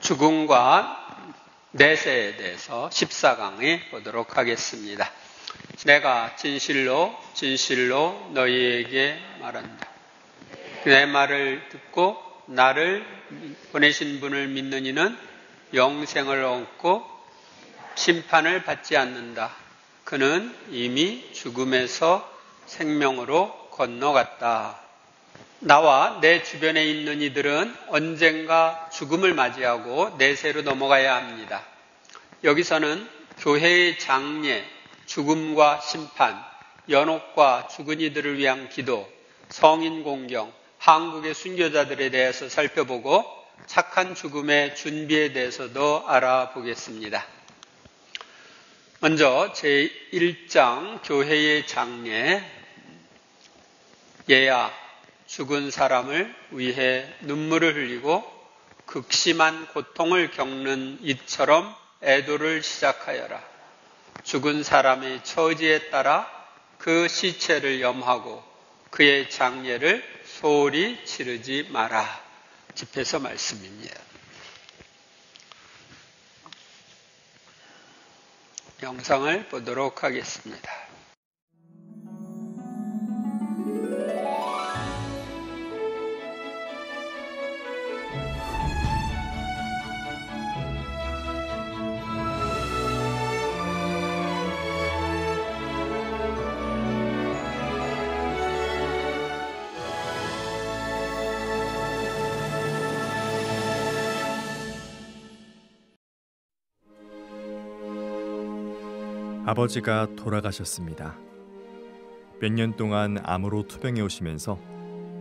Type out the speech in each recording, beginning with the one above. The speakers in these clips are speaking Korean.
죽음과 내세에 대해서 14강에 보도록 하겠습니다. 내가 진실로 너희에게 말한다. 내 말을 듣고 나를 보내신 분을 믿는 이는 영생을 얻고 심판을 받지 않는다. 그는 이미 죽음에서 생명으로 건너갔다. 나와 내 주변에 있는 이들은 언젠가 죽음을 맞이하고 내세로 넘어가야 합니다. 여기서는 교회의 장례, 죽음과 심판, 연옥과 죽은 이들을 위한 기도, 성인 공경, 한국의 순교자들에 대해서 살펴보고 착한 죽음의 준비에 대해서도 알아보겠습니다. 먼저 제1장 교회의 장례, 예야 죽은 사람을 위해 눈물을 흘리고 극심한 고통을 겪는 이처럼 애도를 시작하여라. 죽은 사람의 처지에 따라 그 시체를 염하고 그의 장례를 소홀히 치르지 마라. 집에서 말씀입니다. 영상을 보도록 하겠습니다. 아버지가 돌아가셨습니다. 몇 년 동안 암으로 투병해 오시면서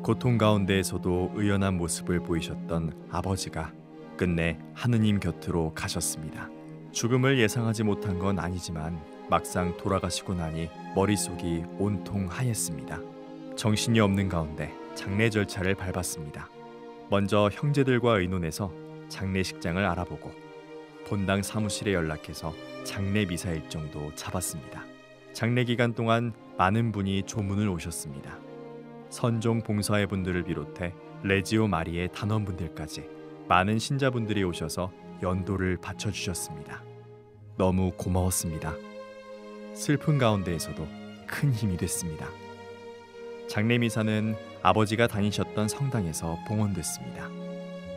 고통 가운데에서도 의연한 모습을 보이셨던 아버지가 끝내 하느님 곁으로 가셨습니다. 죽음을 예상하지 못한 건 아니지만 막상 돌아가시고 나니 머릿속이 온통 하였습니다. 정신이 없는 가운데 장례 절차를 밟았습니다. 먼저 형제들과 의논해서 장례식장을 알아보고 본당 사무실에 연락해서 장례 미사 일정도 잡았습니다. 장례 기간 동안 많은 분이 조문을 오셨습니다. 선종 봉사회 분들을 비롯해 레지오 마리의 단원분들까지 많은 신자분들이 오셔서 연도를 바쳐주셨습니다. 너무 고마웠습니다. 슬픈 가운데에서도 큰 힘이 됐습니다. 장례 미사는 아버지가 다니셨던 성당에서 봉헌됐습니다.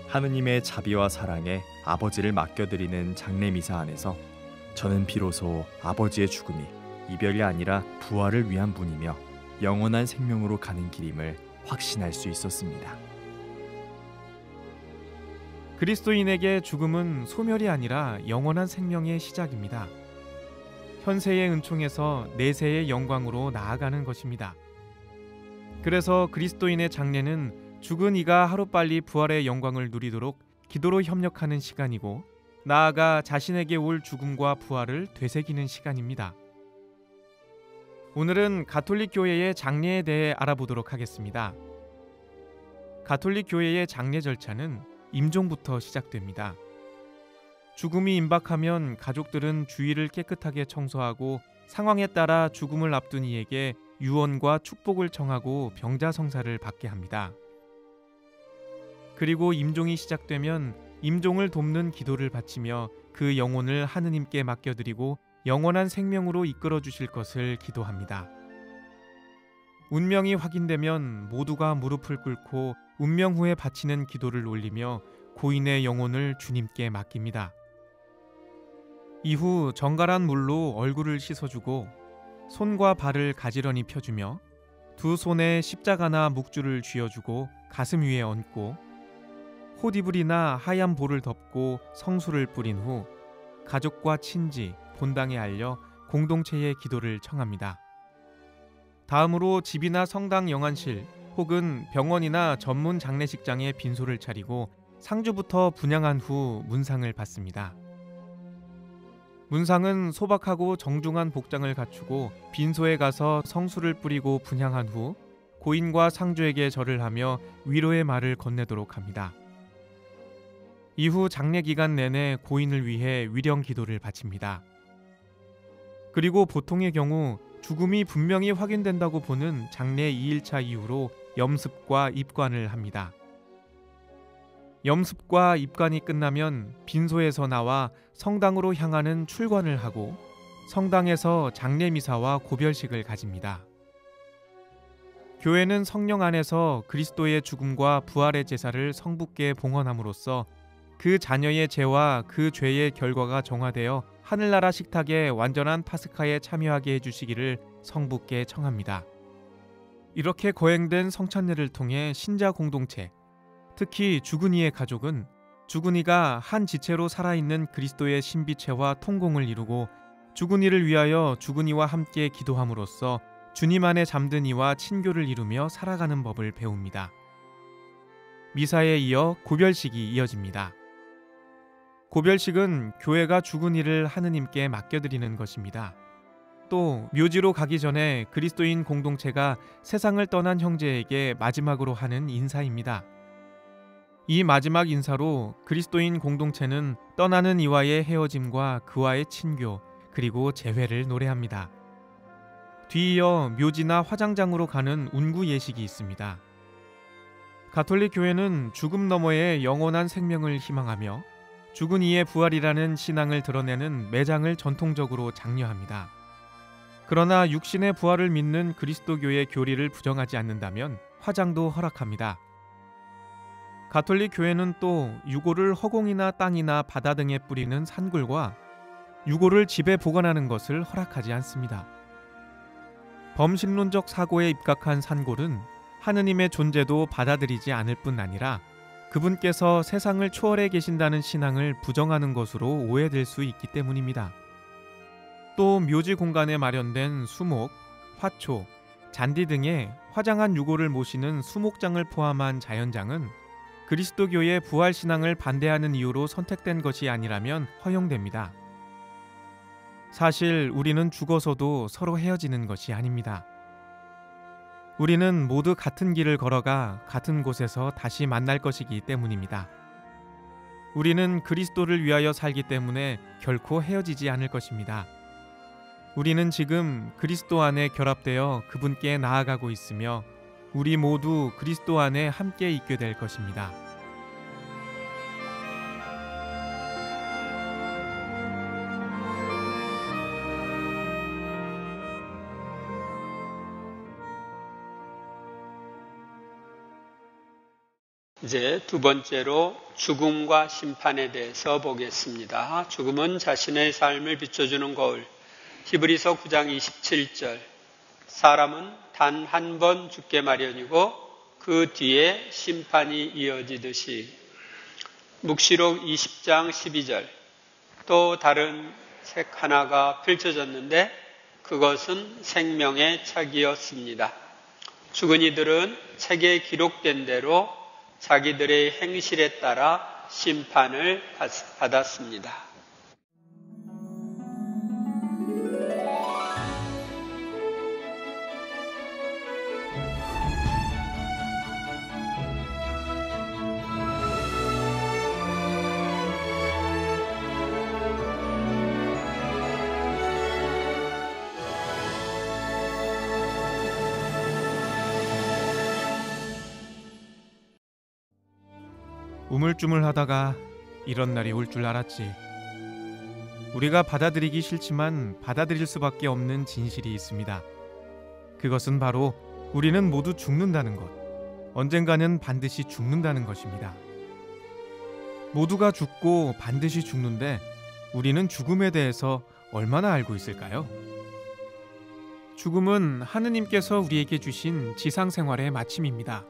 하느님의 자비와 사랑에 아버지를 맡겨드리는 장례 미사 안에서 저는 비로소 아버지의 죽음이 이별이 아니라 부활을 위한 분이며 영원한 생명으로 가는 길임을 확신할 수 있었습니다. 그리스도인에게 죽음은 소멸이 아니라 영원한 생명의 시작입니다. 현세의 은총에서 내세의 영광으로 나아가는 것입니다. 그래서 그리스도인의 장례는 죽은 이가 하루빨리 부활의 영광을 누리도록 기도로 협력하는 시간이고 나아가 자신에게 올 죽음과 부활을 되새기는 시간입니다. 오늘은 가톨릭 교회의 장례에 대해 알아보도록 하겠습니다. 가톨릭 교회의 장례 절차는 임종부터 시작됩니다. 죽음이 임박하면 가족들은 주위를 깨끗하게 청소하고 상황에 따라 죽음을 앞둔 이에게 유언과 축복을 청하고 병자성사를 받게 합니다. 그리고 임종이 시작되면 임종을 돕는 기도를 바치며 그 영혼을 하느님께 맡겨드리고 영원한 생명으로 이끌어 주실 것을 기도합니다. 운명이 확인되면 모두가 무릎을 꿇고 운명 후에 바치는 기도를 올리며 고인의 영혼을 주님께 맡깁니다. 이후 정갈한 물로 얼굴을 씻어주고 손과 발을 가지런히 펴주며 두 손에 십자가나 묵주를 쥐어주고 가슴 위에 얹고 호디불이나 하얀 볼을 덮고 성수를 뿌린 후 가족과 친지, 본당에 알려 공동체의 기도를 청합니다. 다음으로 집이나 성당 영안실 혹은 병원이나 전문 장례식장에 빈소를 차리고 상주부터 분향한 후 문상을 받습니다. 문상은 소박하고 정중한 복장을 갖추고 빈소에 가서 성수를 뿌리고 분향한 후 고인과 상주에게 절을 하며 위로의 말을 건네도록 합니다. 이후 장례 기간 내내 고인을 위해 위령 기도를 바칩니다. 그리고 보통의 경우 죽음이 분명히 확인된다고 보는 장례 2일차 이후로 염습과 입관을 합니다. 염습과 입관이 끝나면 빈소에서 나와 성당으로 향하는 출관을 하고 성당에서 장례미사와 고별식을 가집니다. 교회는 성령 안에서 그리스도의 죽음과 부활의 제사를 성부께 봉헌함으로써 그 자녀의 죄와 그 죄의 결과가 정화되어 하늘나라 식탁에 완전한 파스카에 참여하게 해주시기를 성부께 청합니다. 이렇게 거행된 성찬례를 통해 신자 공동체, 특히 주근이의 가족은 주근이가 한 지체로 살아있는 그리스도의 신비체와 통공을 이루고 주근이를 위하여 주근이와 함께 기도함으로써 주님 안에 잠든 이와 친교를 이루며 살아가는 법을 배웁니다. 미사에 이어 고별식이 이어집니다. 고별식은 교회가 주근이를 하느님께 맡겨드리는 것입니다. 또 묘지로 가기 전에 그리스도인 공동체가 세상을 떠난 형제에게 마지막으로 하는 인사입니다. 이 마지막 인사로 그리스도인 공동체는 떠나는 이와의 헤어짐과 그와의 친교, 그리고 재회를 노래합니다. 뒤이어 묘지나 화장장으로 가는 운구 예식이 있습니다. 가톨릭 교회는 죽음 너머의 영원한 생명을 희망하며 죽은 이의 부활이라는 신앙을 드러내는 매장을 전통적으로 장려합니다. 그러나 육신의 부활을 믿는 그리스도교의 교리를 부정하지 않는다면 화장도 허락합니다. 가톨릭 교회는 또 유골을 허공이나 땅이나 바다 등에 뿌리는 산굴과 유골을 집에 보관하는 것을 허락하지 않습니다. 범신론적 사고에 입각한 산골은 하느님의 존재도 받아들이지 않을 뿐 아니라 그분께서 세상을 초월해 계신다는 신앙을 부정하는 것으로 오해될 수 있기 때문입니다. 또 묘지 공간에 마련된 수목, 화초, 잔디 등의 화장한 유골을 모시는 수목장을 포함한 자연장은 그리스도교의 부활신앙을 반대하는 이유로 선택된 것이 아니라면 허용됩니다. 사실 우리는 죽어서도 서로 헤어지는 것이 아닙니다. 우리는 모두 같은 길을 걸어가 같은 곳에서 다시 만날 것이기 때문입니다. 우리는 그리스도를 위하여 살기 때문에 결코 헤어지지 않을 것입니다. 우리는 지금 그리스도 안에 결합되어 그분께 나아가고 있으며 우리 모두 그리스도 안에 함께 있게 될 것입니다. 이제 두 번째로 죽음과 심판에 대해서 보겠습니다. 죽음은 자신의 삶을 비춰주는 거울. 히브리서 9장 27절. 사람은 단 한 번 죽게 마련이고 그 뒤에 심판이 이어지듯이. 묵시록 20장 12절. 또 다른 책 하나가 펼쳐졌는데 그것은 생명의 책이었습니다. 죽은 이들은 책에 기록된 대로 자기들의 행실에 따라 심판을 받았습니다. 우물쭈물하다가 이런 날이 올 줄 알았지. 우리가 받아들이기 싫지만 받아들일 수밖에 없는 진실이 있습니다. 그것은 바로 우리는 모두 죽는다는 것, 언젠가는 반드시 죽는다는 것입니다. 모두가 죽고 반드시 죽는데 우리는 죽음에 대해서 얼마나 알고 있을까요? 죽음은 하느님께서 우리에게 주신 지상생활의 마침입니다.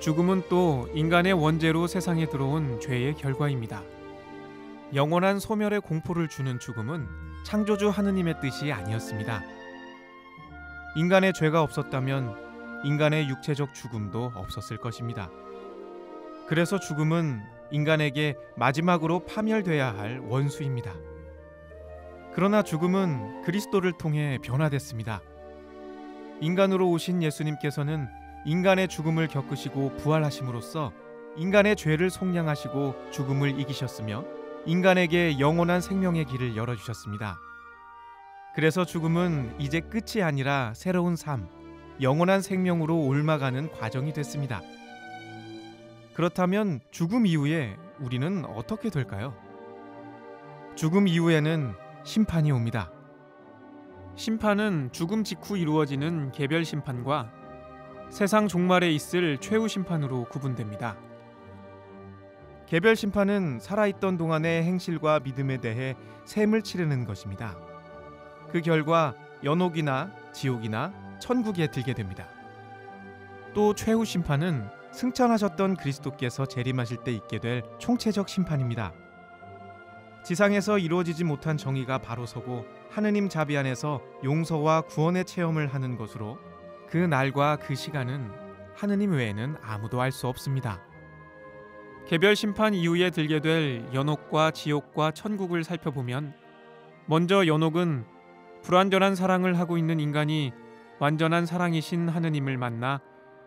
죽음은 또 인간의 원죄로 세상에 들어온 죄의 결과입니다. 영원한 소멸의 공포를 주는 죽음은 창조주 하느님의 뜻이 아니었습니다. 인간의 죄가 없었다면 인간의 육체적 죽음도 없었을 것입니다. 그래서 죽음은 인간에게 마지막으로 파멸돼야 할 원수입니다. 그러나 죽음은 그리스도를 통해 변화됐습니다. 인간으로 오신 예수님께서는 인간의 죽음을 겪으시고 부활하심으로써 인간의 죄를 속량하시고 죽음을 이기셨으며 인간에게 영원한 생명의 길을 열어주셨습니다. 그래서 죽음은 이제 끝이 아니라 새로운 삶, 영원한 생명으로 옮아가는 과정이 됐습니다. 그렇다면 죽음 이후에 우리는 어떻게 될까요? 죽음 이후에는 심판이 옵니다. 심판은 죽음 직후 이루어지는 개별 심판과 세상 종말에 있을 최후 심판으로 구분됩니다. 개별 심판은 살아있던 동안의 행실과 믿음에 대해 셈을 치르는 것입니다. 그 결과 연옥이나 지옥이나 천국에 들게 됩니다. 또 최후 심판은 승천하셨던 그리스도께서 재림하실 때 있게 될 총체적 심판입니다. 지상에서 이루어지지 못한 정의가 바로 서고 하느님 자비 안에서 용서와 구원의 체험을 하는 것으로 그 날과 그 시간은 하느님 외에는 아무도 알 수 없습니다. 개별 심판 이후에 들게 될 연옥과 지옥과 천국을 살펴보면 먼저 연옥은 불완전한 사랑을 하고 있는 인간이 완전한 사랑이신 하느님을 만나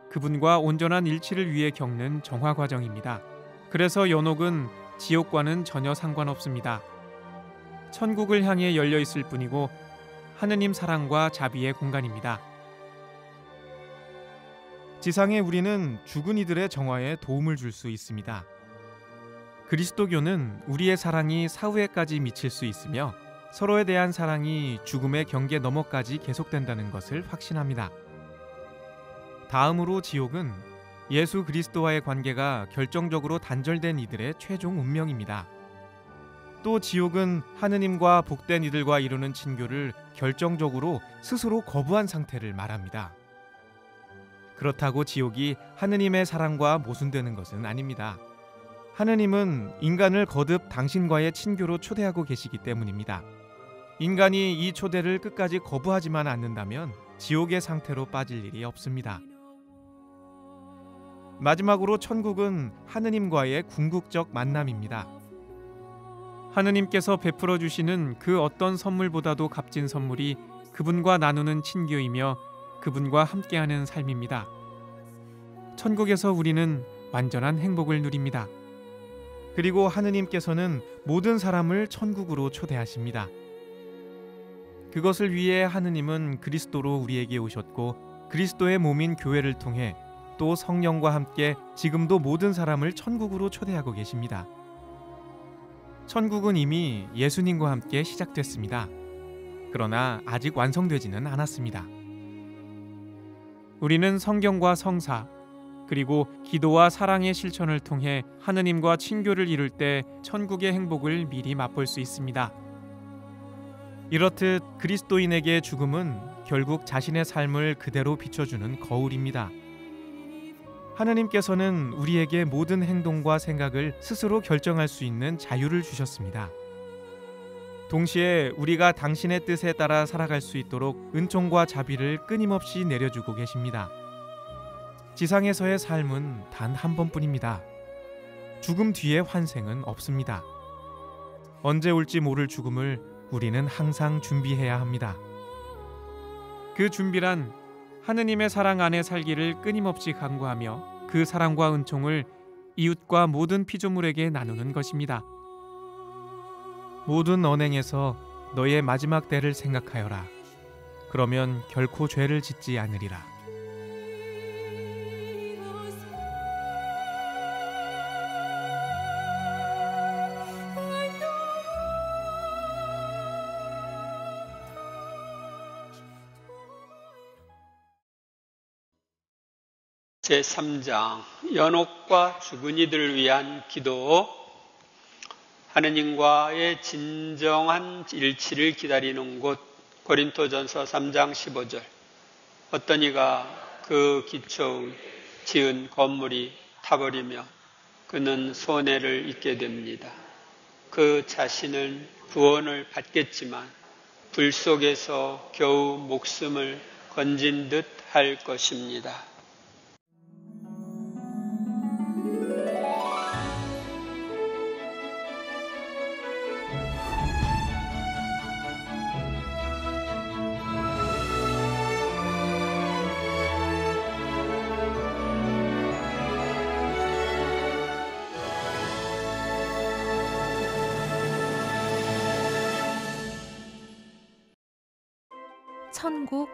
그분과 온전한 일치를 위해 겪는 정화 과정입니다. 그래서 연옥은 지옥과는 전혀 상관없습니다. 천국을 향해 열려 있을 뿐이고 하느님 사랑과 자비의 공간입니다. 지상에 우리는 죽은 이들의 정화에 도움을 줄 수 있습니다. 그리스도교는 우리의 사랑이 사후에까지 미칠 수 있으며 서로에 대한 사랑이 죽음의 경계 너머까지 계속된다는 것을 확신합니다. 다음으로 지옥은 예수 그리스도와의 관계가 결정적으로 단절된 이들의 최종 운명입니다. 또 지옥은 하느님과 복된 이들과 이루는 친교를 결정적으로 스스로 거부한 상태를 말합니다. 그렇다고 지옥이 하느님의 사랑과 모순되는 것은 아닙니다. 하느님은 인간을 거듭 당신과의 친교로 초대하고 계시기 때문입니다. 인간이 이 초대를 끝까지 거부하지만 않는다면 지옥의 상태로 빠질 일이 없습니다. 마지막으로 천국은 하느님과의 궁극적 만남입니다. 하느님께서 베풀어 주시는 그 어떤 선물보다도 값진 선물이 그분과 나누는 친교이며 그분과 함께하는 삶입니다. 천국에서 우리는 완전한 행복을 누립니다. 그리고 하느님께서는 모든 사람을 천국으로 초대하십니다. 그것을 위해 하느님은 그리스도로 우리에게 오셨고 그리스도의 몸인 교회를 통해 또 성령과 함께 지금도 모든 사람을 천국으로 초대하고 계십니다. 천국은 이미 예수님과 함께 시작됐습니다. 그러나 아직 완성되지는 않았습니다. 우리는 성경과 성사, 그리고 기도와 사랑의 실천을 통해 하느님과 친교를 이룰 때 천국의 행복을 미리 맛볼 수 있습니다. 이렇듯 그리스도인에게 죽음은 결국 자신의 삶을 그대로 비춰주는 거울입니다. 하느님께서는 우리에게 모든 행동과 생각을 스스로 결정할 수 있는 자유를 주셨습니다. 동시에 우리가 당신의 뜻에 따라 살아갈 수 있도록 은총과 자비를 끊임없이 내려주고 계십니다. 지상에서의 삶은 단 한 번뿐입니다. 죽음 뒤에 환생은 없습니다. 언제 올지 모를 죽음을 우리는 항상 준비해야 합니다. 그 준비란 하느님의 사랑 안에 살기를 끊임없이 간구하며 그 사랑과 은총을 이웃과 모든 피조물에게 나누는 것입니다. 모든 언행에서 너의 마지막 때를 생각하여라. 그러면 결코 죄를 짓지 않으리라. 제3장 연옥과 죽은 이들을 위한 기도. 하느님과의 진정한 일치를 기다리는 곳. 고린토전서 3장 15절. 어떤 이가 그 기초의 지은 건물이 타버리며 그는 손해를 입게 됩니다. 그 자신은 구원을 받겠지만 불 속에서 겨우 목숨을 건진 듯 할 것입니다. 천국,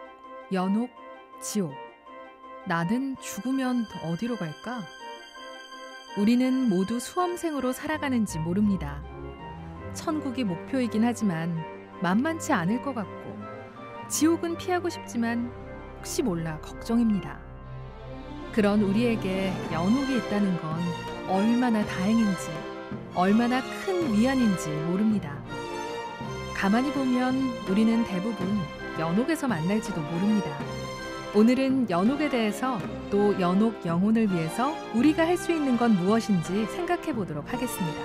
연옥, 지옥. 나는 죽으면 어디로 갈까? 우리는 모두 수험생으로 살아가는지 모릅니다. 천국이 목표이긴 하지만 만만치 않을 것 같고, 지옥은 피하고 싶지만 혹시 몰라 걱정입니다. 그런 우리에게 연옥이 있다는 건 얼마나 다행인지, 얼마나 큰 위안인지 모릅니다. 가만히 보면 우리는 대부분 연옥에서 만날지도 모릅니다. 오늘은 연옥에 대해서, 또 연옥 영혼을 위해서 우리가 할 수 있는 건 무엇인지 생각해 보도록 하겠습니다.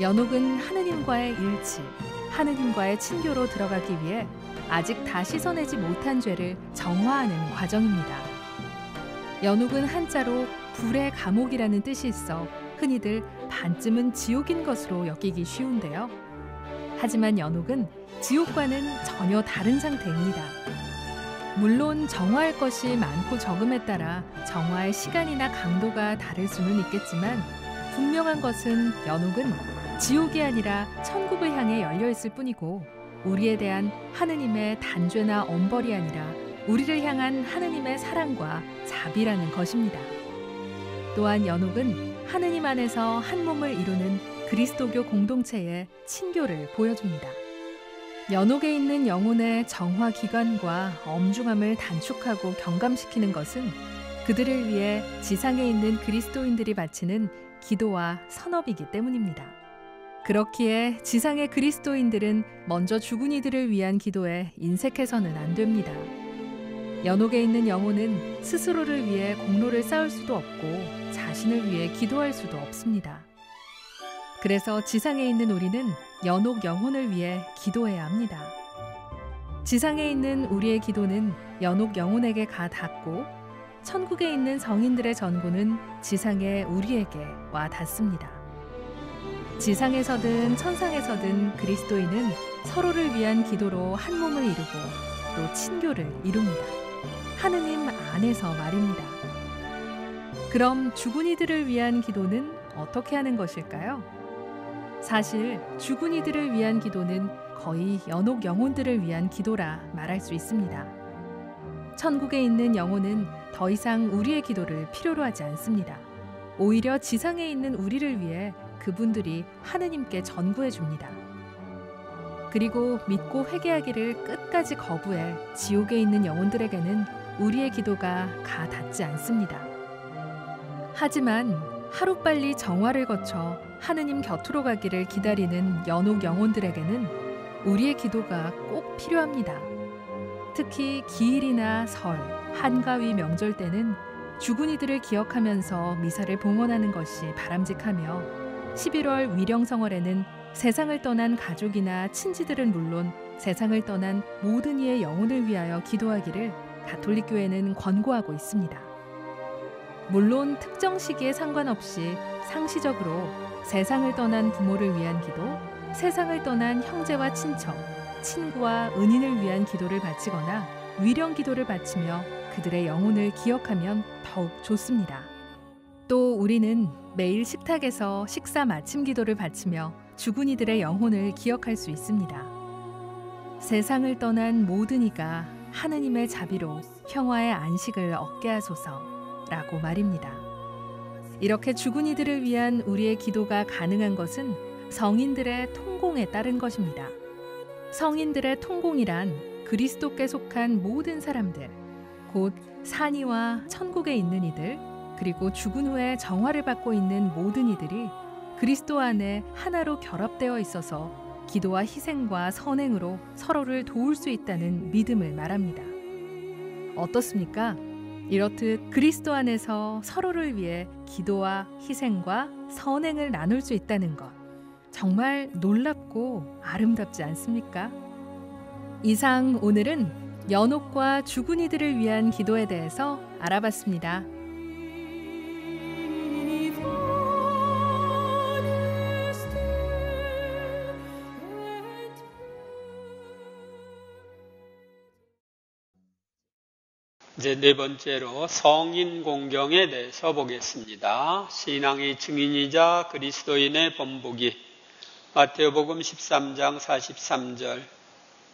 연옥은 하느님과의 일치, 하느님과의 친교로 들어가기 위해 아직 다 씻어내지 못한 죄를 정화하는 과정입니다. 연옥은 한자로 불의 감옥이라는 뜻이 있어 흔히들 반쯤은 지옥인 것으로 여기기 쉬운데요. 하지만 연옥은 지옥과는 전혀 다른 상태입니다. 물론 정화할 것이 많고 적음에 따라 정화의 시간이나 강도가 다를 수는 있겠지만, 분명한 것은 연옥은 지옥이 아니라 천국을 향해 열려 있을 뿐이고, 우리에 대한 하느님의 단죄나 엄벌이 아니라 우리를 향한 하느님의 사랑과 자비라는 것입니다. 또한 연옥은 하느님 안에서 한 몸을 이루는 그리스도교 공동체의 친교를 보여줍니다. 연옥에 있는 영혼의 정화 기간과 엄중함을 단축하고 경감시키는 것은 그들을 위해 지상에 있는 그리스도인들이 바치는 기도와 선업이기 때문입니다. 그렇기에 지상의 그리스도인들은 먼저 죽은 이들을 위한 기도에 인색해서는 안 됩니다. 연옥에 있는 영혼은 스스로를 위해 공로를 쌓을 수도 없고 자신을 위해 기도할 수도 없습니다. 그래서 지상에 있는 우리는 연옥 영혼을 위해 기도해야 합니다. 지상에 있는 우리의 기도는 연옥 영혼에게 가 닿고, 천국에 있는 성인들의 전부는 지상의 우리에게 와 닿습니다. 지상에서든 천상에서든 그리스도인은 서로를 위한 기도로 한 몸을 이루고 또 친교를 이룹니다. 하느님 안에서 말입니다. 그럼 죽은 이들을 위한 기도는 어떻게 하는 것일까요? 사실 죽은 이들을 위한 기도는 거의 연옥 영혼들을 위한 기도라 말할 수 있습니다. 천국에 있는 영혼은 더 이상 우리의 기도를 필요로 하지 않습니다. 오히려 지상에 있는 우리를 위해 그분들이 하느님께 전구해 줍니다. 그리고 믿고 회개하기를 끝까지 거부해 지옥에 있는 영혼들에게는 우리의 기도가 가 닿지 않습니다. 하지만 하루빨리 정화를 거쳐 하느님 곁으로 가기를 기다리는 연옥 영혼들에게는 우리의 기도가 꼭 필요합니다. 특히 기일이나 설, 한가위 명절 때는 죽은 이들을 기억하면서 미사를 봉헌하는 것이 바람직하며, 11월 위령성월에는 세상을 떠난 가족이나 친지들은 물론 세상을 떠난 모든 이의 영혼을 위하여 기도하기를 가톨릭교회는 권고하고 있습니다. 물론 특정 시기에 상관없이 상시적으로 세상을 떠난 부모를 위한 기도, 세상을 떠난 형제와 친척, 친구와 은인을 위한 기도를 바치거나 위령 기도를 바치며 그들의 영혼을 기억하면 더욱 좋습니다. 또 우리는 매일 식탁에서 식사 마침 기도를 바치며 죽은 이들의 영혼을 기억할 수 있습니다. 세상을 떠난 모든 이가 하느님의 자비로 평화의 안식을 얻게 하소서라고 말입니다. 이렇게 죽은 이들을 위한 우리의 기도가 가능한 것은 성인들의 통공에 따른 것입니다. 성인들의 통공이란 그리스도께 속한 모든 사람들, 곧 산이와 천국에 있는 이들, 그리고 죽은 후에 정화를 받고 있는 모든 이들이 그리스도 안에 하나로 결합되어 있어서 기도와 희생과 선행으로 서로를 도울 수 있다는 믿음을 말합니다. 어떻습니까? 이렇듯 그리스도 안에서 서로를 위해 기도와 희생과 선행을 나눌 수 있다는 것, 정말 놀랍고 아름답지 않습니까? 이상 오늘은 연옥과 죽은 이들을 위한 기도에 대해서 알아봤습니다. 이제 네 번째로 성인 공경에 대해서 보겠습니다. 신앙의 증인이자 그리스도인의 본보기. 마태복음 13장 43절.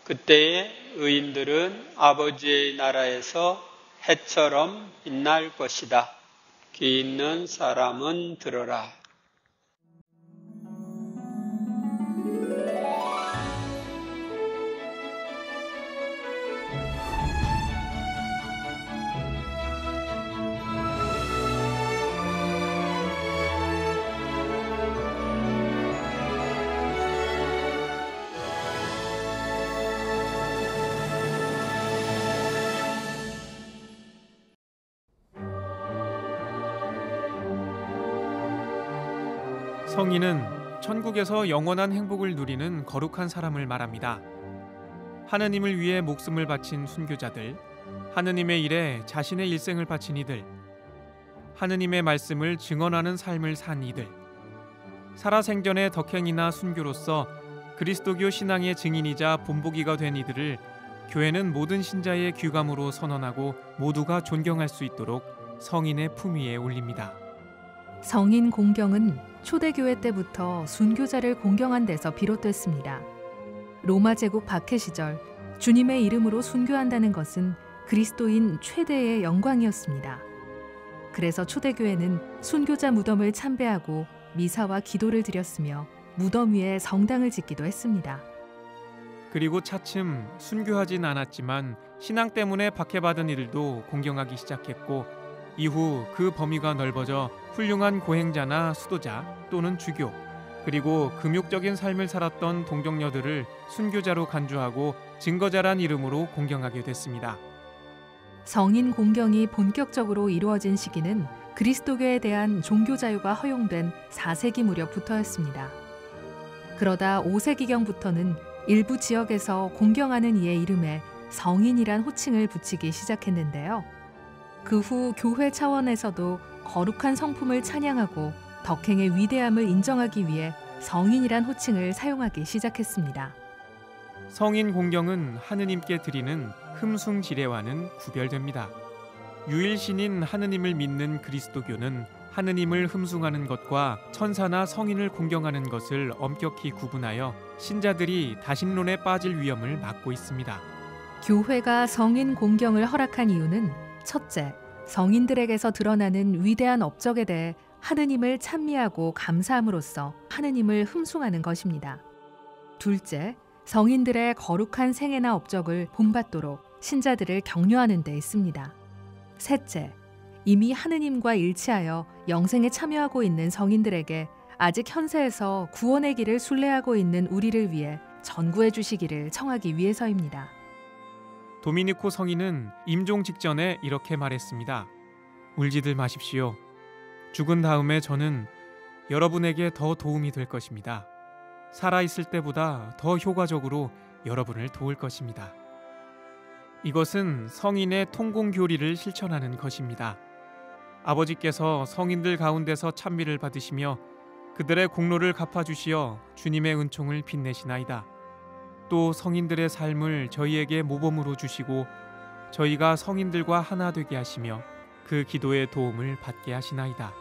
그때의 의인들은 아버지의 나라에서 해처럼 빛날 것이다. 귀 있는 사람은 들어라. 성인은 천국에서 영원한 행복을 누리는 거룩한 사람을 말합니다. 하느님을 위해 목숨을 바친 순교자들, 하느님의 일에 자신의 일생을 바친 이들, 하느님의 말씀을 증언하는 삶을 산 이들, 살아생전의 덕행이나 순교로서 그리스도교 신앙의 증인이자 본보기가 된 이들을 교회는 모든 신자의 귀감으로 선언하고 모두가 존경할 수 있도록 성인의 품 위에 올립니다. 성인 공경은 초대교회 때부터 순교자를 공경한 데서 비롯됐습니다. 로마 제국 박해 시절 주님의 이름으로 순교한다는 것은 그리스도인 최대의 영광이었습니다. 그래서 초대교회는 순교자 무덤을 참배하고 미사와 기도를 드렸으며 무덤 위에 성당을 짓기도 했습니다. 그리고 차츰 순교하진 않았지만 신앙 때문에 박해받은 이들도 공경하기 시작했고, 이후 그 범위가 넓어져 훌륭한 고행자나 수도자 또는 주교, 그리고 금욕적인 삶을 살았던 동정녀들을 순교자로 간주하고 증거자란 이름으로 공경하게 됐습니다. 성인 공경이 본격적으로 이루어진 시기는 그리스도교에 대한 종교 자유가 허용된 4세기 무렵부터였습니다. 그러다 5세기경부터는 일부 지역에서 공경하는 이의 이름에 성인이란 호칭을 붙이기 시작했는데요. 그 후 교회 차원에서도 거룩한 성품을 찬양하고 덕행의 위대함을 인정하기 위해 성인이란 호칭을 사용하기 시작했습니다. 성인 공경은 하느님께 드리는 흠숭 지례와는 구별됩니다. 유일신인 하느님을 믿는 그리스도교는 하느님을 흠숭하는 것과 천사나 성인을 공경하는 것을 엄격히 구분하여 신자들이 다신론에 빠질 위험을 막고 있습니다. 교회가 성인 공경을 허락한 이유는 첫째, 성인들에게서 드러나는 위대한 업적에 대해 하느님을 찬미하고 감사함으로써 하느님을 흠숭하는 것입니다. 둘째, 성인들의 거룩한 생애나 업적을 본받도록 신자들을 격려하는 데 있습니다. 셋째, 이미 하느님과 일치하여 영생에 참여하고 있는 성인들에게 아직 현세에서 구원의 길을 순례하고 있는 우리를 위해 전구해 주시기를 청하기 위해서입니다. 도미니코 성인은 임종 직전에 이렇게 말했습니다. 울지들 마십시오. 죽은 다음에 저는 여러분에게 더 도움이 될 것입니다. 살아있을 때보다 더 효과적으로 여러분을 도울 것입니다. 이것은 성인의 통공교리를 실천하는 것입니다. 아버지께서 성인들 가운데서 찬미를 받으시며 그들의 공로를 갚아주시어 주님의 은총을 빛내시나이다. 또 성인들의 삶을 저희에게 모범으로 주시고 저희가 성인들과 하나 되게 하시며 그 기도의 도움을 받게 하시나이다.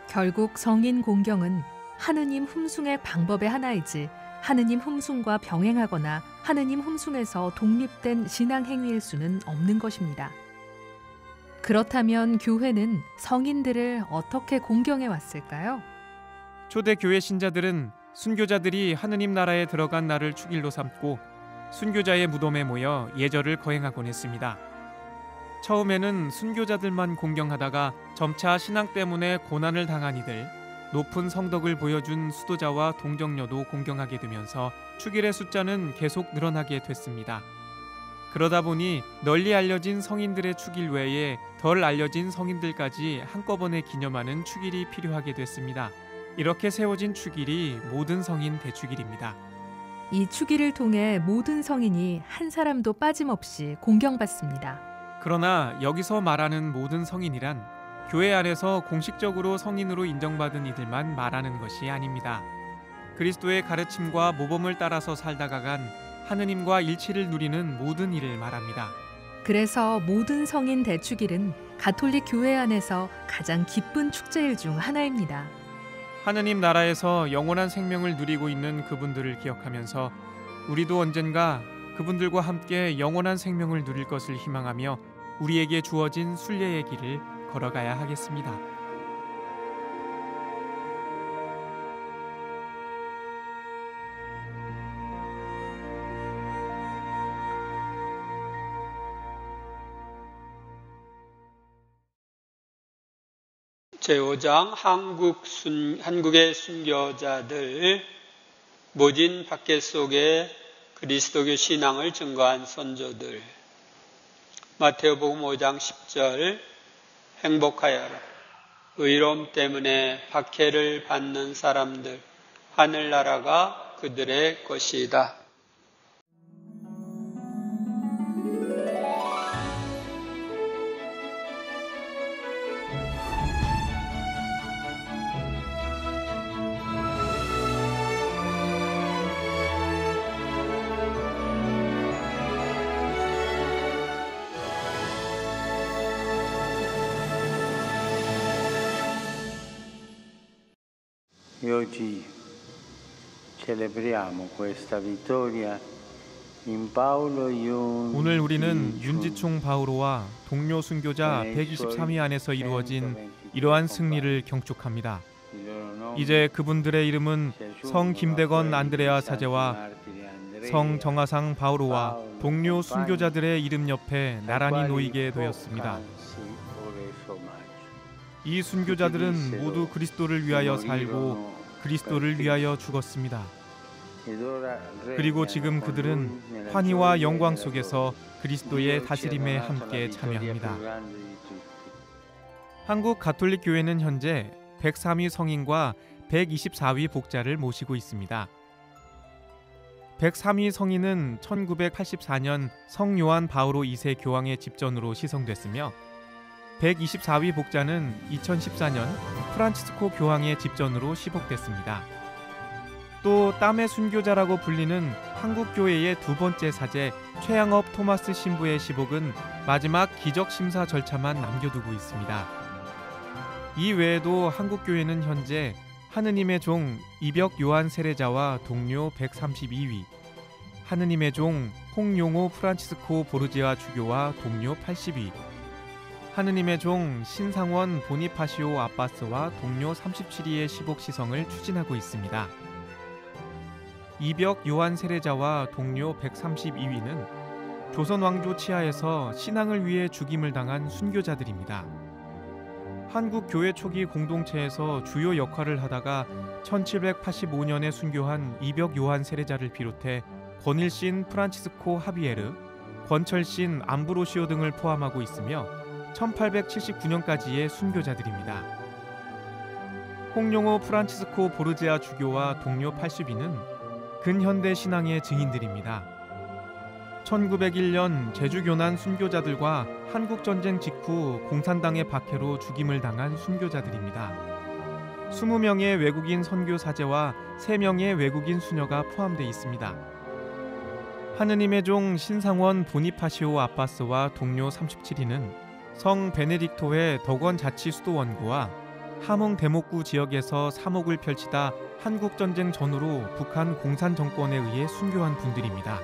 결국 성인 공경은 하느님 흠숭의 방법의 하나이지 하느님 흠숭과 병행하거나 하느님 흠숭에서 독립된 신앙 행위일 수는 없는 것입니다. 그렇다면 교회는 성인들을 어떻게 공경해 왔을까요? 초대교회 신자들은 순교자들이 하느님 나라에 들어간 날을 축일로 삼고 순교자의 무덤에 모여 예절을 거행하곤 했습니다. 처음에는 순교자들만 공경하다가 점차 신앙 때문에 고난을 당한 이들, 높은 성덕을 보여준 수도자와 동정녀도 공경하게 되면서 축일의 숫자는 계속 늘어나게 됐습니다. 그러다 보니 널리 알려진 성인들의 축일 외에 덜 알려진 성인들까지 한꺼번에 기념하는 축일이 필요하게 됐습니다. 이렇게 세워진 축일이 모든 성인 대축일입니다. 이 축일을 통해 모든 성인이 한 사람도 빠짐없이 공경받습니다. 그러나 여기서 말하는 모든 성인이란 교회 안에서 공식적으로 성인으로 인정받은 이들만 말하는 것이 아닙니다. 그리스도의 가르침과 모범을 따라서 살다가 간 하느님과 일치를 누리는 모든 이를 말합니다. 그래서 모든 성인 대축일은 가톨릭 교회 안에서 가장 기쁜 축제일 중 하나입니다. 하느님 나라에서 영원한 생명을 누리고 있는 그분들을 기억하면서 우리도 언젠가 그분들과 함께 영원한 생명을 누릴 것을 희망하며 우리에게 주어진 순례의 길을 걸어가야 하겠습니다. 제5장 한국의 순교자들 모진 박해 속에 그리스도교 신앙을 증거한 선조들. 마태복음 5장 10절 행복하여라. 의로움 때문에 박해를 받는 사람들, 하늘나라가 그들의 것이다. Oggi celebriamo questa vittoria in Paolo Yun. 오늘 우리는 윤지총 바오로와 동료 순교자 123위 안에서 이루어진 이러한 승리를 경축합니다. 이제 그분들의 이름은 성 김대건 안드레아 사제와 성 정하상 바오로와 동료 순교자들의 이름 옆에 나란히 놓이게 되었습니다. 이 순교자들은 모두 그리스도를 위하여 살고 그리스도를 위하여 죽었습니다. 그리고 지금 그들은 환희와 영광 속에서 그리스도의 다스림에 함께 참여합니다. 한국 가톨릭 교회는 현재 103위 성인과 124위 복자를 모시고 있습니다. 103위 성인은 1984년 성 요한 바오로 2세 교황의 집전으로 시성됐으며 124위 복자는 2014년 프란치스코 교황의 집전으로 시복됐습니다. 또 땀의 순교자라고 불리는 한국교회의 두 번째 사제 최양업 토마스 신부의 시복은 마지막 기적심사 절차만 남겨두고 있습니다. 이 외에도 한국교회는 현재 하느님의 종 이벽 요한 세례자와 동료 132위, 하느님의 종 홍용호 프란치스코 보르지아 주교와 동료 80위, 하느님의 종 신상원 보니파시오 아바스와 동료 37위의 시복 시성을 추진하고 있습니다. 이벽 요한 세례자와 동료 132위는 조선 왕조 치하에서 신앙을 위해 죽임을 당한 순교자들입니다. 한국 교회 초기 공동체에서 주요 역할을 하다가 1785년에 순교한 이벽 요한 세례자를 비롯해 권일신 프란치스코 하비에르, 권철신 암브로시오 등을 포함하고 있으며 1879년까지의 순교자들입니다. 홍용호 프란치스코 보르지아 주교와 동료 80위는 근현대 신앙의 증인들입니다. 1901년 제주교난 순교자들과 한국전쟁 직후 공산당의 박해로 죽임을 당한 순교자들입니다. 20명의 외국인 선교 사제와 3명의 외국인 수녀가 포함되어 있습니다. 하느님의 종 신상원 보니파시오 아바스와 동료 37위는 성 베네딕토회 덕원 자치 수도 원구와 함흥 대목구 지역에서 사목을 펼치다 한국전쟁 전후로 북한 공산정권에 의해 순교한 분들입니다.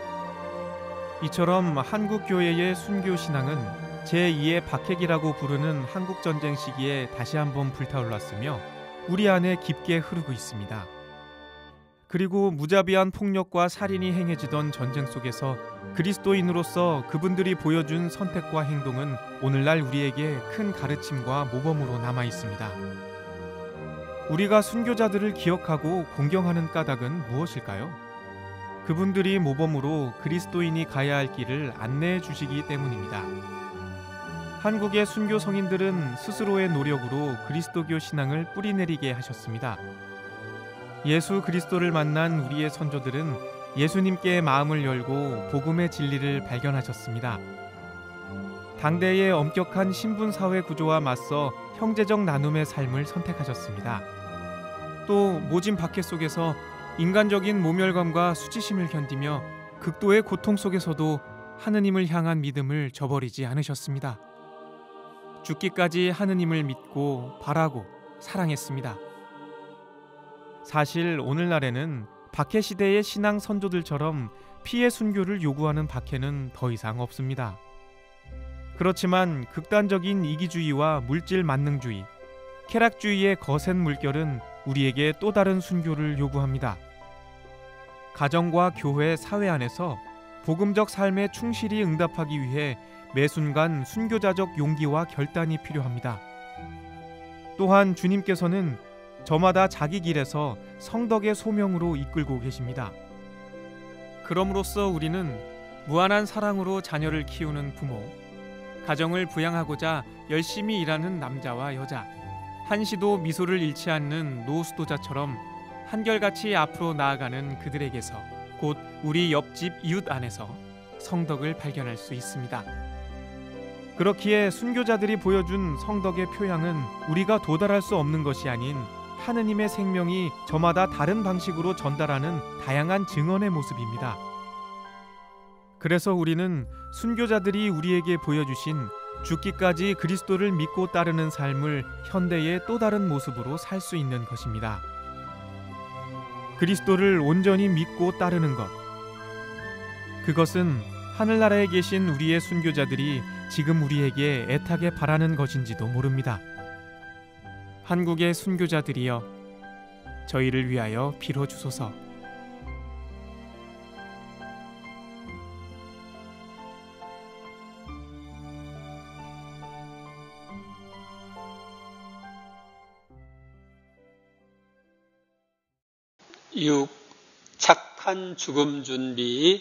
이처럼 한국교회의 순교신앙은 제2의 박해기라고 부르는 한국전쟁 시기에 다시 한번 불타올랐으며 우리 안에 깊게 흐르고 있습니다. 그리고 무자비한 폭력과 살인이 행해지던 전쟁 속에서 그리스도인으로서 그분들이 보여준 선택과 행동은 오늘날 우리에게 큰 가르침과 모범으로 남아 있습니다. 우리가 순교자들을 기억하고 공경하는 까닭은 무엇일까요? 그분들이 모범으로 그리스도인이 가야 할 길을 안내해 주시기 때문입니다. 한국의 순교 성인들은 스스로의 노력으로 그리스도교 신앙을 뿌리내리게 하셨습니다. 예수 그리스도를 만난 우리의 선조들은 예수님께 마음을 열고 복음의 진리를 발견하셨습니다. 당대의 엄격한 신분사회 구조와 맞서 형제적 나눔의 삶을 선택하셨습니다. 또 모진 박해 속에서 인간적인 모멸감과 수치심을 견디며 극도의 고통 속에서도 하느님을 향한 믿음을 저버리지 않으셨습니다. 죽기까지 하느님을 믿고 바라고 사랑했습니다. 사실 오늘날에는 박해 시대의 신앙 선조들처럼 피해 순교를 요구하는 박해는 더 이상 없습니다. 그렇지만 극단적인 이기주의와 물질 만능주의, 쾌락주의의 거센 물결은 우리에게 또 다른 순교를 요구합니다. 가정과 교회, 사회 안에서 복음적 삶에 충실히 응답하기 위해 매 순간 순교자적 용기와 결단이 필요합니다. 또한 주님께서는 저마다 자기 길에서 성덕의 소명으로 이끌고 계십니다. 그럼으로써 우리는 무한한 사랑으로 자녀를 키우는 부모, 가정을 부양하고자 열심히 일하는 남자와 여자, 한시도 미소를 잃지 않는 노수도자처럼 한결같이 앞으로 나아가는 그들에게서, 곧 우리 옆집 이웃 안에서 성덕을 발견할 수 있습니다. 그렇기에 순교자들이 보여준 성덕의 표양은 우리가 도달할 수 없는 것이 아닌 하느님의 생명이 저마다 다른 방식으로 전달하는 다양한 증언의 모습입니다. 그래서 우리는 순교자들이 우리에게 보여주신 죽기까지 그리스도를 믿고 따르는 삶을 현대의 또 다른 모습으로 살 수 있는 것입니다. 그리스도를 온전히 믿고 따르는 것, 그것은 하늘나라에 계신 우리의 순교자들이 지금 우리에게 애타게 바라는 것인지도 모릅니다. 한국의 순교자들이여, 저희를 위하여 빌어주소서. 착한 죽음 준비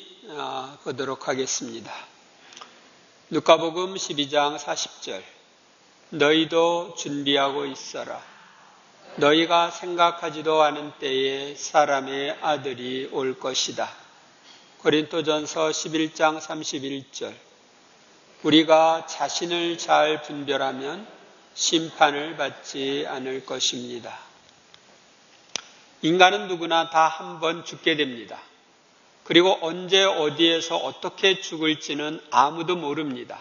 보도록 하겠습니다. 누가복음 12장 40절, 너희도 준비하고 있어라. 너희가 생각하지도 않은 때에 사람의 아들이 올 것이다. 고린도전서 11장 31절, 우리가 자신을 잘 분별하면 심판을 받지 않을 것입니다. 인간은 누구나 다 한 번 죽게 됩니다. 그리고 언제 어디에서 어떻게 죽을지는 아무도 모릅니다.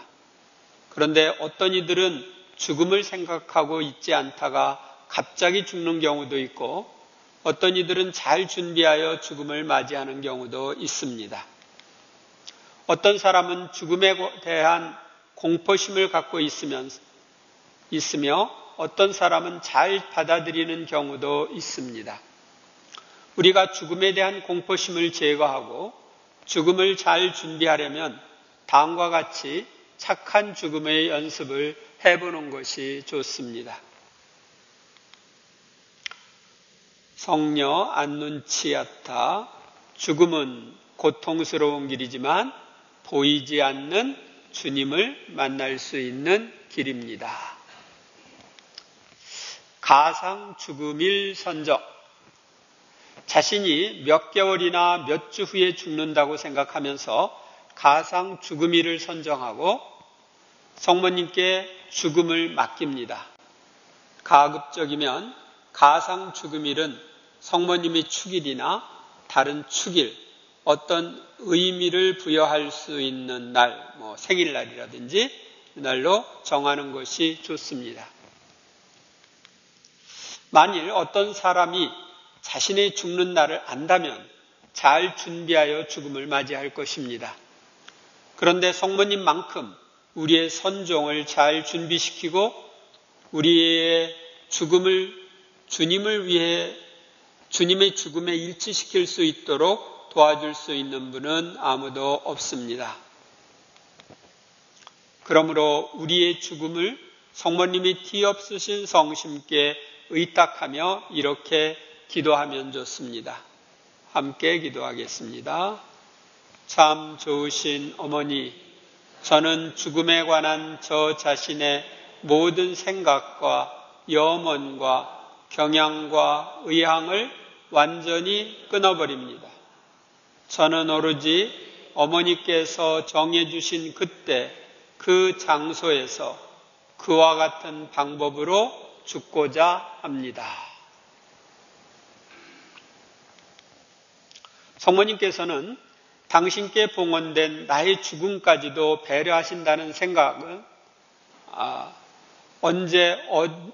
그런데 어떤 이들은 죽음을 생각하고 있지 않다가 갑자기 죽는 경우도 있고, 어떤 이들은 잘 준비하여 죽음을 맞이하는 경우도 있습니다. 어떤 사람은 죽음에 대한 공포심을 갖고 있으며 어떤 사람은 잘 받아들이는 경우도 있습니다. 우리가 죽음에 대한 공포심을 제거하고 죽음을 잘 준비하려면 다음과 같이 착한 죽음의 연습을 해보는 것이 좋습니다. 성녀 안눈치아타, 죽음은 고통스러운 길이지만 보이지 않는 주님을 만날 수 있는 길입니다. 가상 죽음일 선정, 자신이 몇 개월이나 몇 주 후에 죽는다고 생각하면서 가상 죽음일을 선정하고 성모님께 죽음을 맡깁니다. 가급적이면 가상 죽음일은 성모님이 축일이나 다른 축일, 어떤 의미를 부여할 수 있는 날, 생일날이라든지 그날로 정하는 것이 좋습니다. 만일 어떤 사람이 자신의 죽는 날을 안다면 잘 준비하여 죽음을 맞이할 것입니다. 그런데 성모님만큼 우리의 선종을 잘 준비시키고 우리의 죽음을 주님을 위해 주님의 죽음에 일치시킬 수 있도록 도와줄 수 있는 분은 아무도 없습니다. 그러므로 우리의 죽음을 성모님이 티 없으신 성심께 의탁하며 이렇게 기도하면 좋습니다. 함께 기도하겠습니다. 참 좋으신 어머니, 저는 죽음에 관한 저 자신의 모든 생각과 염원과 경향과 의향을 완전히 끊어버립니다. 저는 오로지 어머니께서 정해주신 그때 그 장소에서 그와 같은 방법으로 죽고자 합니다. 성모님께서는 당신께 봉헌된 나의 죽음까지도 배려하신다는 생각은 언제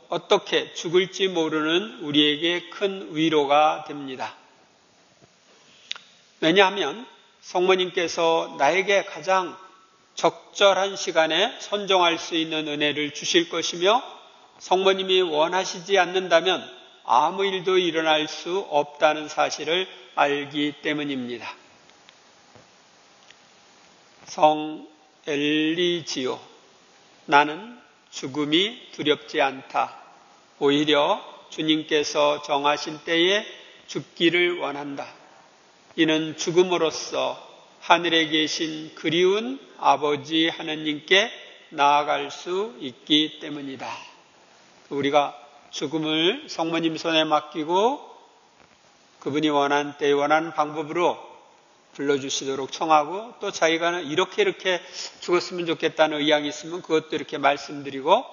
어떻게 죽을지 모르는 우리에게 큰 위로가 됩니다. 왜냐하면 성모님께서 나에게 가장 적절한 시간에 선정할 수 있는 은혜를 주실 것이며 성모님이 원하시지 않는다면 아무 일도 일어날 수 없다는 사실을 알기 때문입니다. 성 엘리지오, 나는 죽음이 두렵지 않다. 오히려 주님께서 정하신 때에 죽기를 원한다. 이는 죽음으로써 하늘에 계신 그리운 아버지 하느님께 나아갈 수 있기 때문이다. 우리가 죽음을 성모님 손에 맡기고 그분이 원하는 때에 원하는 방법으로 불러주시도록 청하고, 또 자기가 이렇게 죽었으면 좋겠다는 의향이 있으면 그것도 이렇게 말씀드리고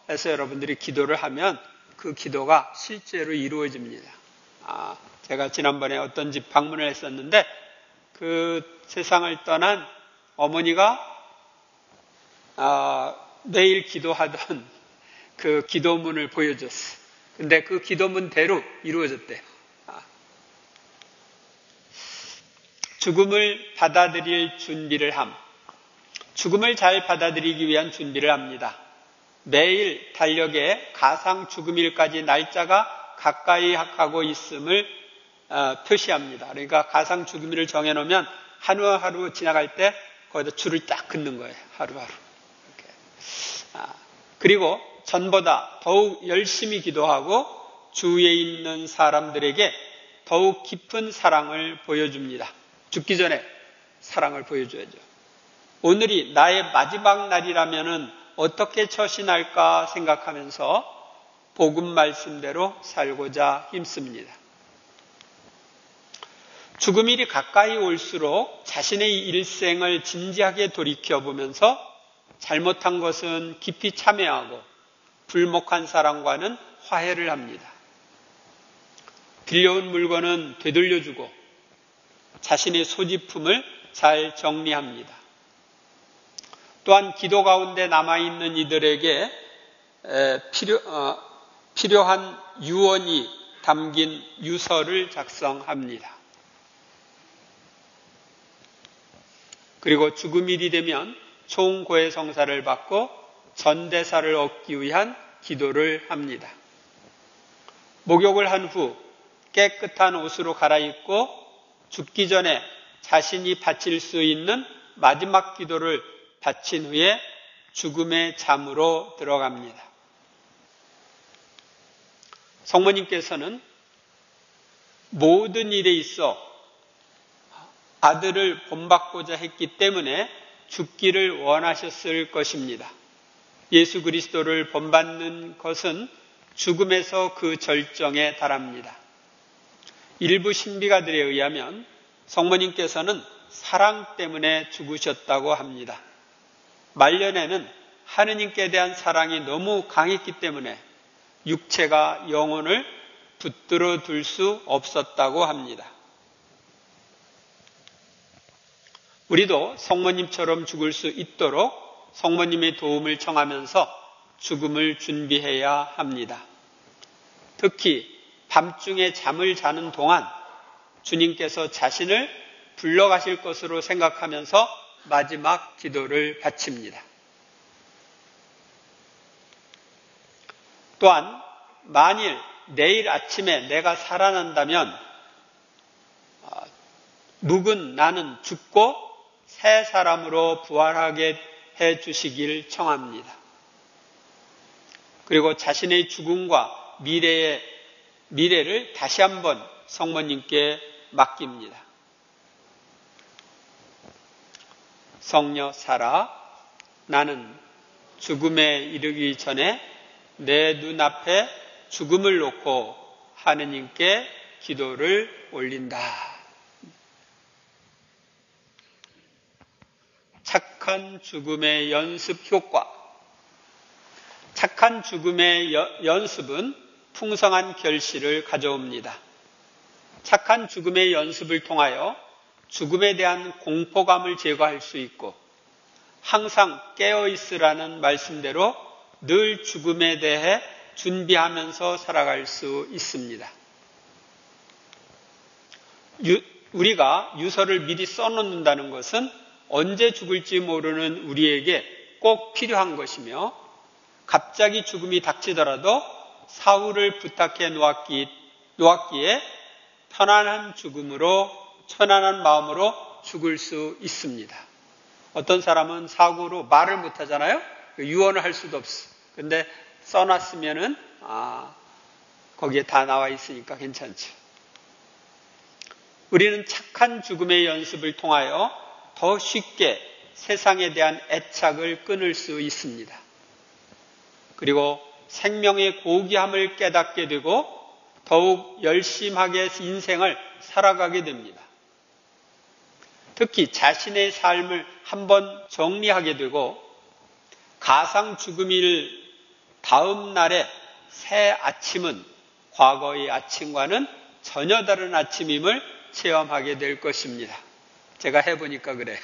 해서 여러분들이 기도를 하면 그 기도가 실제로 이루어집니다. 제가 지난번에 어떤 집 방문을 했었는데 그 세상을 떠난 어머니가 매일 기도하던 그 기도문을 보여줬어요. 근데 그 기도문대로 이루어졌대요. 죽음을 받아들일 준비를 함. 죽음을 잘 받아들이기 위한 준비를 합니다. 매일 달력에 가상 죽음일까지 날짜가 가까이 가고 있음을 표시합니다. 그러니까 가상 죽음일을 정해놓으면 하루하루 지나갈 때 거기다 줄을 딱 긋는 거예요. 하루하루. 이렇게. 그리고 전보다 더욱 열심히 기도하고 주위에 있는 사람들에게 더욱 깊은 사랑을 보여줍니다. 죽기 전에 사랑을 보여줘야죠. 오늘이 나의 마지막 날이라면은 어떻게 처신할까 생각하면서 복음 말씀대로 살고자 힘씁니다. 죽음일이 가까이 올수록 자신의 일생을 진지하게 돌이켜보면서 잘못한 것은 깊이 참회하고 불목한 사람과는 화해를 합니다. 빌려온 물건은 되돌려주고 자신의 소지품을 잘 정리합니다. 또한 기도 가운데 남아있는 이들에게 필요한 유언이 담긴 유서를 작성합니다. 그리고 죽음일이 되면 총고해성사를 받고 전대사를 얻기 위한 기도를 합니다. 목욕을 한 후 깨끗한 옷으로 갈아입고 죽기 전에 자신이 바칠 수 있는 마지막 기도를 바친 후에 죽음의 잠으로 들어갑니다. 성모님께서는 모든 일에 있어 아들을 본받고자 했기 때문에 죽기를 원하셨을 것입니다. 예수 그리스도를 본받는 것은 죽음에서 그 절정에 달합니다. 일부 신비가들에 의하면 성모님께서는 사랑 때문에 죽으셨다고 합니다. 말년에는 하느님께 대한 사랑이 너무 강했기 때문에 육체가 영혼을 붙들어 둘 수 없었다고 합니다. 우리도 성모님처럼 죽을 수 있도록 성모님의 도움을 청하면서 죽음을 준비해야 합니다. 특히 밤중에 잠을 자는 동안 주님께서 자신을 불러가실 것으로 생각하면서 마지막 기도를 바칩니다. 또한 만일 내일 아침에 내가 살아난다면 묵은 나는 죽고 새 사람으로 부활하게 해 주시길 청합니다. 그리고 자신의 죽음과 미래를 다시 한번 성모님께 맡깁니다. 성녀 사라, 나는 죽음에 이르기 전에 내 눈앞에 죽음을 놓고 하느님께 기도를 올린다. 착한 죽음의 연습 효과. 착한 죽음의 연습은 풍성한 결실을 가져옵니다. 착한 죽음의 연습을 통하여 죽음에 대한 공포감을 제거할 수 있고 항상 깨어있으라는 말씀대로 늘 죽음에 대해 준비하면서 살아갈 수 있습니다. 우리가 유서를 미리 써놓는다는 것은 언제 죽을지 모르는 우리에게 꼭 필요한 것이며 갑자기 죽음이 닥치더라도 사후를 부탁해 놓았기에 편안한 마음으로 죽을 수 있습니다. 어떤 사람은 사고로 말을 못 하잖아요. 유언을 할 수도 없어. 근데 써놨으면은 거기에 다 나와 있으니까 괜찮죠. 우리는 착한 죽음의 연습을 통하여 더 쉽게 세상에 대한 애착을 끊을 수 있습니다. 그리고 생명의 고귀함을 깨닫게 되고 더욱 열심하게 인생을 살아가게 됩니다. 특히 자신의 삶을 한번 정리하게 되고 가상 죽음일 다음 날의 새 아침은 과거의 아침과는 전혀 다른 아침임을 체험하게 될 것입니다. 제가 해보니까 그래요.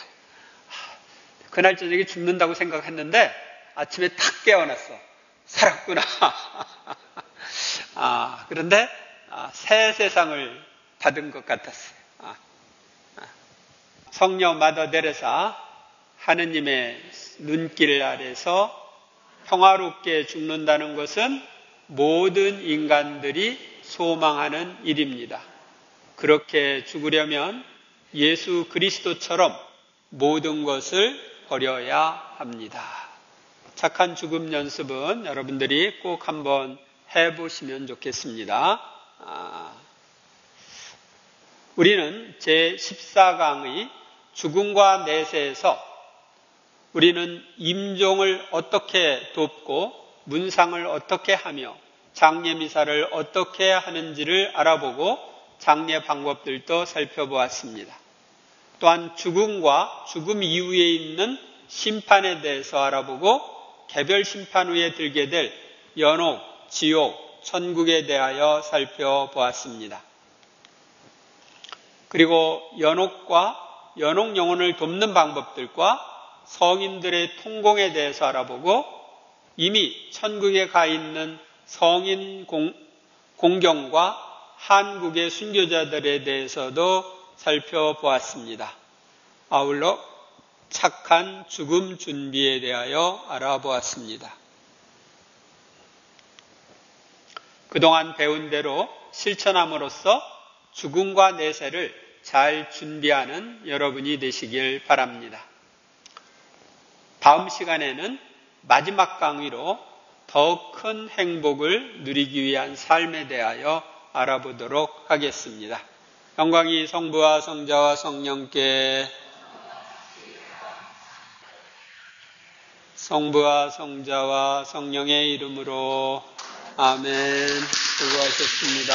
그날 저녁에 죽는다고 생각했는데 아침에 탁 깨어났어. 살았구나. 그런데 새 세상을 받은 것 같았어요. 성녀 마더 데레사, 하느님의 눈길 아래서 평화롭게 죽는다는 것은 모든 인간들이 소망하는 일입니다. 그렇게 죽으려면 예수 그리스도처럼 모든 것을 버려야 합니다. 착한 죽음 연습은 여러분들이 꼭 한번 해보시면 좋겠습니다. 우리는 제14강의 죽음과 내세에서 우리는 임종을 어떻게 돕고 문상을 어떻게 하며 장례 미사를 어떻게 하는지를 알아보고 장례 방법들도 살펴보았습니다. 또한 죽음과 죽음 이후에 있는 심판에 대해서 알아보고 개별 심판 후에 들게 될 연옥, 지옥, 천국에 대하여 살펴보았습니다. 그리고 연옥과 연옥 영혼을 돕는 방법들과 성인들의 통공에 대해서 알아보고 이미 천국에 가 있는 성인 공경과 한국의 순교자들에 대해서도 살펴보았습니다. 아울러 착한 죽음 준비에 대하여 알아보았습니다. 그동안 배운 대로 실천함으로써 죽음과 내세를 잘 준비하는 여러분이 되시길 바랍니다. 다음 시간에는 마지막 강의로 더 큰 행복을 누리기 위한 삶에 대하여 알아보도록 하겠습니다. 영광이 성부와 성자와 성령께, 성부와 성자와 성령의 이름으로 아멘. 수고하셨습니다.